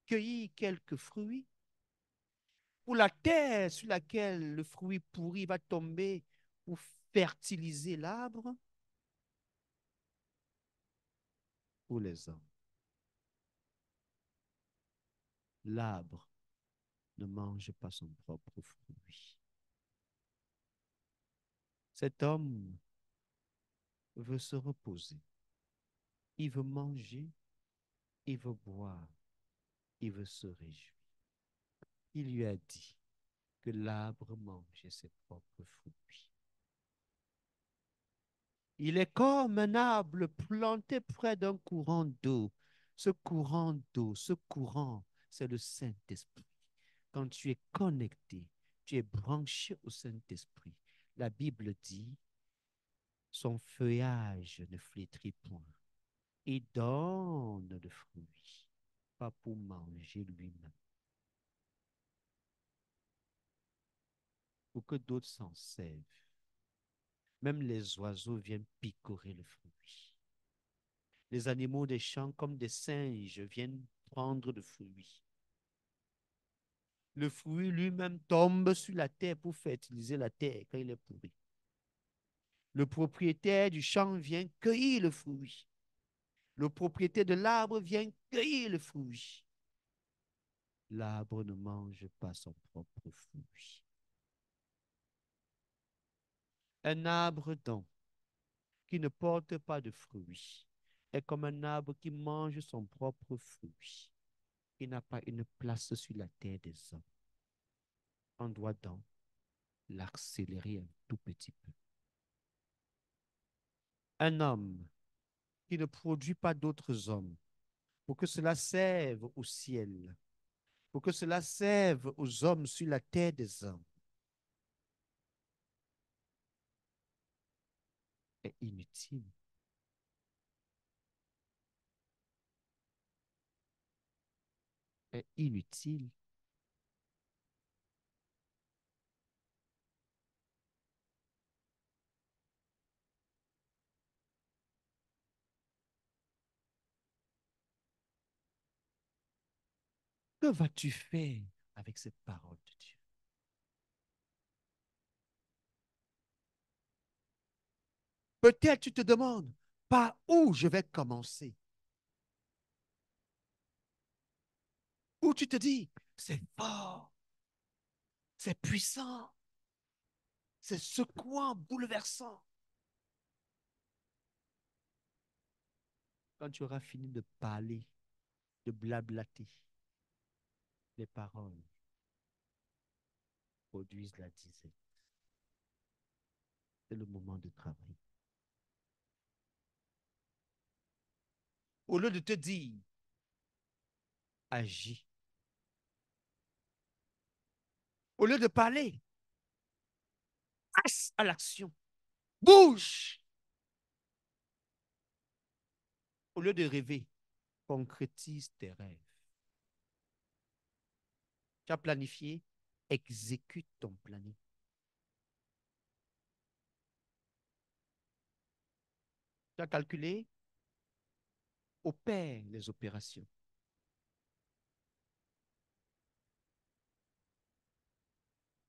cueillir quelques fruits, pour la terre sur laquelle le fruit pourri va tomber pour fertiliser l'arbre pour les hommes. L'arbre ne mange pas son propre fruit. Cet homme veut se reposer. Il veut manger, il veut boire, il veut se réjouir. Il lui a dit que l'arbre mangeait ses propres fruits. Il est comme un arbre planté près d'un courant d'eau. Ce courant d'eau, ce courant, c'est le Saint-Esprit. Quand tu es connecté, tu es branché au Saint-Esprit. La Bible dit, son feuillage ne flétrit point. Il donne le fruit, pas pour manger lui-même, pour que d'autres s'en servent. Même les oiseaux viennent picorer le fruit. Les animaux des champs, comme des singes, viennent prendre le fruit. Le fruit lui-même tombe sur la terre pour fertiliser la terre quand il est pourri. Le propriétaire du champ vient cueillir le fruit. Le propriétaire de l'arbre vient cueillir le fruit. L'arbre ne mange pas son propre fruit. Un arbre donc qui ne porte pas de fruits est comme un arbre qui mange son propre fruit. Il n'a pas une place sur la terre des hommes. On doit donc l'accélérer un tout petit peu. Un homme qui ne produit pas d'autres hommes pour que cela serve au ciel, pour que cela serve aux hommes sur la terre des hommes, est inutile. Est inutile. Que vas-tu faire avec cette parole de Dieu? Peut-être tu te demandes par où je vais commencer. Ou tu te dis, c'est fort, c'est puissant, c'est secouant, bouleversant. Quand tu auras fini de parler, de blablater, les paroles produisent la dizaine. C'est le moment de travail. Au lieu de te dire, agis. Au lieu de parler, passe à l'action. Bouge. Au lieu de rêver, concrétise tes rêves. Tu as planifié, exécute ton planning. Tu as calculé, opère les opérations.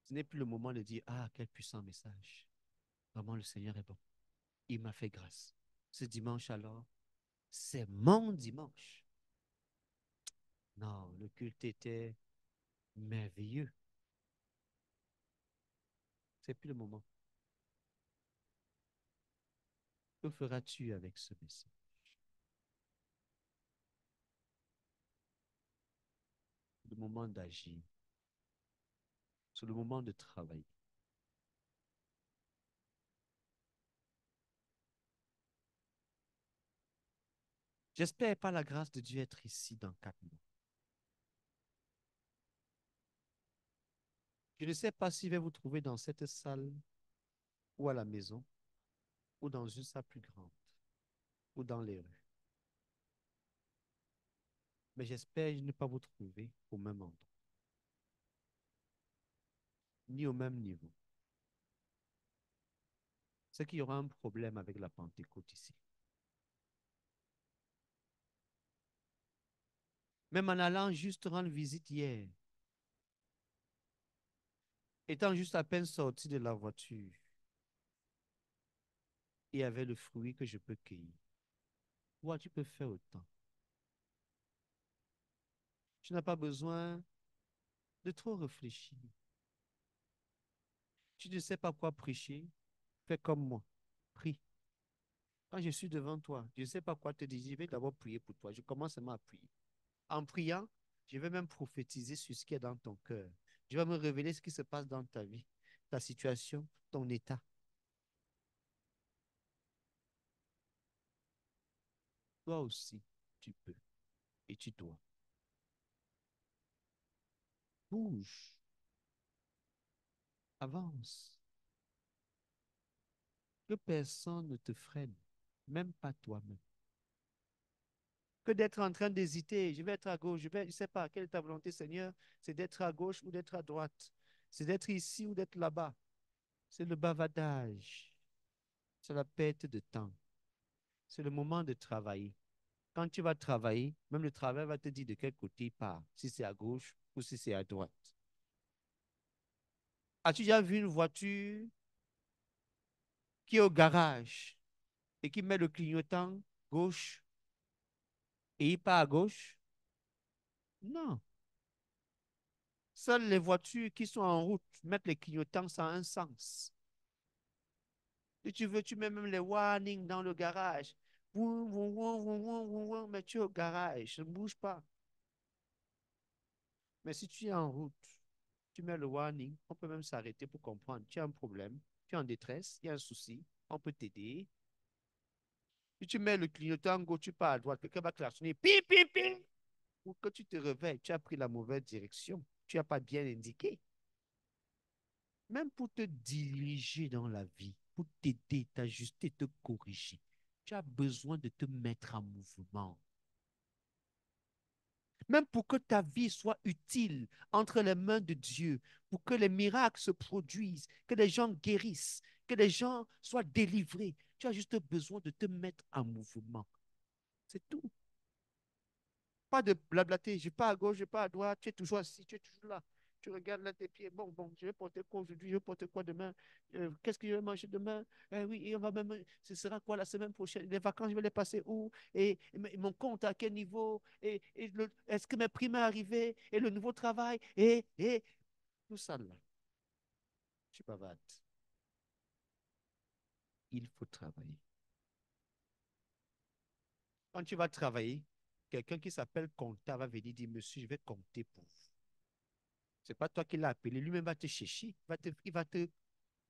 Ce n'est plus le moment de dire, ah, quel puissant message. Vraiment, le Seigneur est bon. Il m'a fait grâce. Ce dimanche alors, c'est mon dimanche. Non, le culte était merveilleux. C'est plus le moment. Que feras-tu avec ce message? C'est le moment d'agir. C'est le moment de travailler. J'espère par la grâce de Dieu être ici dans 4 mois. Je ne sais pas si je vais vous trouver dans cette salle ou à la maison ou dans une salle plus grande ou dans les rues. Mais j'espère ne pas vous trouver au même endroit, ni au même niveau. C'est qu'il y aura un problème avec la Pentecôte ici. Même en allant juste rendre visite hier, étant juste à peine sorti de la voiture, et avec le fruit que je peux cueillir. Toi, tu peux faire autant. Tu n'as pas besoin de trop réfléchir. Tu ne sais pas quoi prêcher, fais comme moi. Prie. Quand je suis devant toi, je ne sais pas quoi te dire, je vais d'abord prier pour toi. Je commence seulement à prier. En priant, je vais même prophétiser sur ce qui est dans ton cœur. Je vais me révéler ce qui se passe dans ta vie, ta situation, ton état. Toi aussi, tu peux et tu dois. Bouge, avance. Que personne ne te freine, même pas toi-même. Que d'être en train d'hésiter, je vais être à gauche, je ne sais pas, quelle est ta volonté, Seigneur? C'est d'être à gauche ou d'être à droite? C'est d'être ici ou d'être là-bas? C'est le bavardage, c'est la perte de temps, c'est le moment de travailler. Quand tu vas travailler, même le travail va te dire de quel côté il part, si c'est à gauche ou si c'est à droite. As-tu déjà vu une voiture qui est au garage et qui met le clignotant gauche et il part à gauche? Non. Seules les voitures qui sont en route mettent les clignotants sans un sens. Si tu veux, tu mets même les warnings dans le garage. Mais tu es au garage, ne bouge pas. Mais si tu es en route, tu mets le warning, on peut même s'arrêter pour comprendre. Tu as un problème, tu es en détresse, il y a un souci, on peut t'aider. Si tu mets le clignotant en gauche, tu pars à droite, quelqu'un va klaxonner, pip, pip, pip. Pour que tu te réveilles, tu as pris la mauvaise direction, tu n'as pas bien indiqué. Même pour te diriger dans la vie, pour t'aider, t'ajuster, te corriger, tu as besoin de te mettre en mouvement. Même pour que ta vie soit utile entre les mains de Dieu, pour que les miracles se produisent, que les gens guérissent, que les gens soient délivrés, tu as juste besoin de te mettre en mouvement. C'est tout. Pas de blablater, je pas à gauche, je pas à droite, tu es toujours assis, tu es toujours là. Tu regardes là tes pieds, bon, je vais porter quoi aujourd'hui, je vais porter quoi demain, qu'est-ce que je vais manger demain, oui, et on va même, ce sera quoi la semaine prochaine, les vacances, je vais les passer où, et mon compte à quel niveau, est-ce que mes primes sont arrivées, et le nouveau travail, et tout ça là, tu bavardes. Il faut travailler. Quand tu vas travailler, quelqu'un qui s'appelle comptable va venir dire, monsieur, je vais compter pour vous. C'est pas toi qui l'as appelé, lui-même va te chercher, il va te,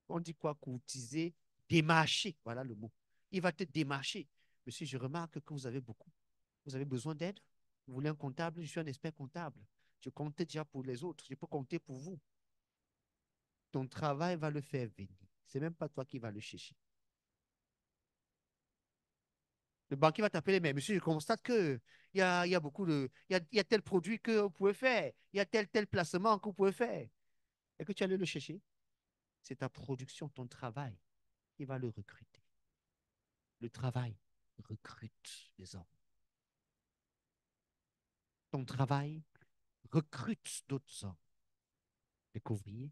on dit quoi, courtiser, démarcher, voilà le mot. Il va te démarcher. Monsieur, je remarque que vous avez beaucoup. Vous avez besoin d'aide? Vous voulez un comptable? Je suis un expert comptable. Je comptais déjà pour les autres, je peux compter pour vous. Ton travail va le faire venir. C'est même pas toi qui vas le chercher. Le banquier va t'appeler, mais monsieur, je constate que il y a beaucoup de, il y a tel produit que vous pouvez faire, il y a tel placement que vous pouvez faire. Et que tu allais le chercher. C'est ta production, ton travail qui va le recruter. Le travail recrute les hommes. Ton travail recrute d'autres hommes, des couvriers,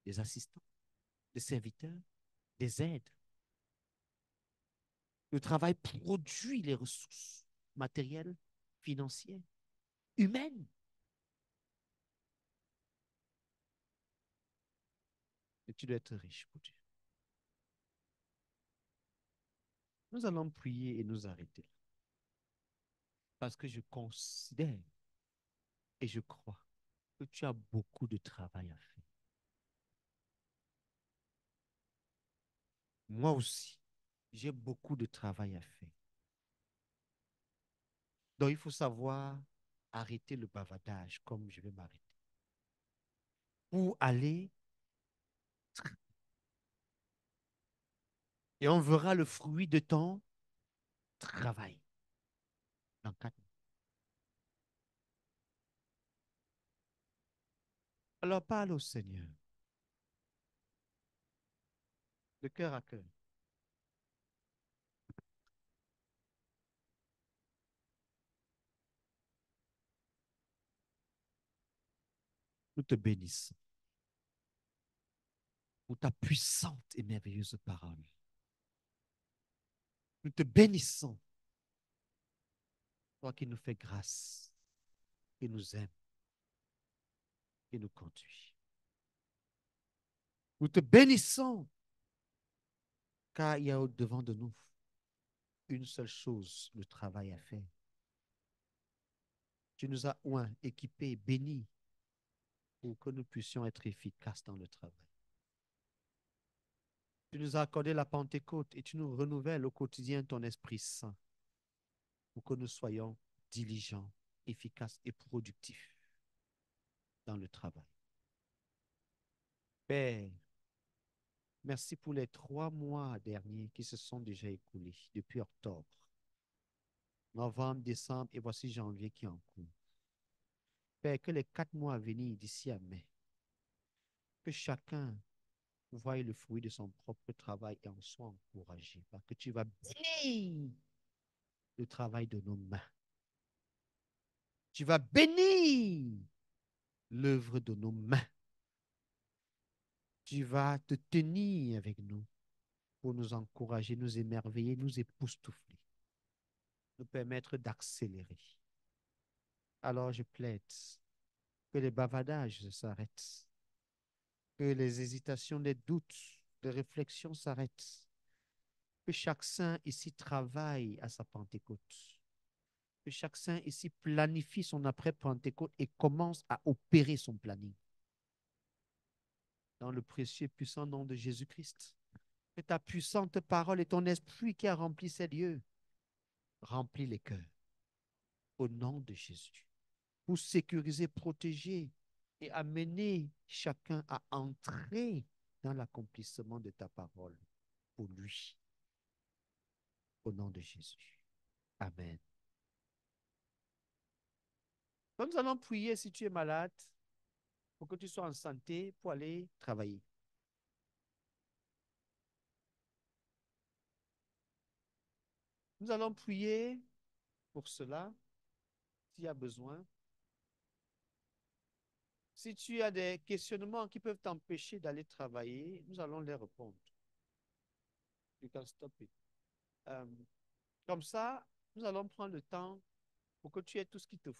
des assistants, des serviteurs, des aides. Le travail produit les ressources matérielles, financières, humaines. Et tu dois être riche pour Dieu. Nous allons prier et nous arrêter. Parce que je considère et je crois que tu as beaucoup de travail à faire. Moi aussi, j'ai beaucoup de travail à faire. Donc, il faut savoir arrêter le bavardage comme je vais m'arrêter. Pour aller et on verra le fruit de ton travail dans 4 mois. Alors parle au Seigneur de cœur à cœur. Nous te bénissons pour ta puissante et merveilleuse parole. Nous te bénissons, toi qui nous fais grâce, qui nous aime, qui nous conduit. Nous te bénissons, car il y a au-devant de nous une seule chose, le travail à faire. Tu nous as oints, équipés, bénis, pour que nous puissions être efficaces dans le travail. Tu nous as accordé la Pentecôte et tu nous renouvelles au quotidien ton Esprit Saint pour que nous soyons diligents, efficaces et productifs dans le travail. Père, merci pour les 3 mois derniers qui se sont déjà écoulés depuis octobre, novembre, décembre et voici janvier qui est en cours. Père, que les 4 mois à venir d'ici à mai, que chacun voie le fruit de son propre travail et en soit encouragé, parce que tu vas bénir le travail de nos mains. Tu vas bénir l'œuvre de nos mains. Tu vas te tenir avec nous pour nous encourager, nous émerveiller, nous époustoufler, nous permettre d'accélérer. Alors je plaide que les bavardages s'arrêtent, que les hésitations, les doutes, les réflexions s'arrêtent, que chaque saint ici travaille à sa Pentecôte, que chaque saint ici planifie son après-Pentecôte et commence à opérer son planning. Dans le précieux et puissant nom de Jésus-Christ, que ta puissante parole et ton esprit qui a rempli ces lieux remplit les cœurs. Au nom de Jésus, pour sécuriser, protéger et amener chacun à entrer dans l'accomplissement de ta parole pour lui. Au nom de Jésus. Amen. Donc nous allons prier si tu es malade, pour que tu sois en santé pour aller travailler. Nous allons prier pour cela, s'il y a besoin. Si tu as des questionnements qui peuvent t'empêcher d'aller travailler, nous allons les répondre. You can stop it. Comme ça, nous allons prendre le temps pour que tu aies tout ce qu'il te faut.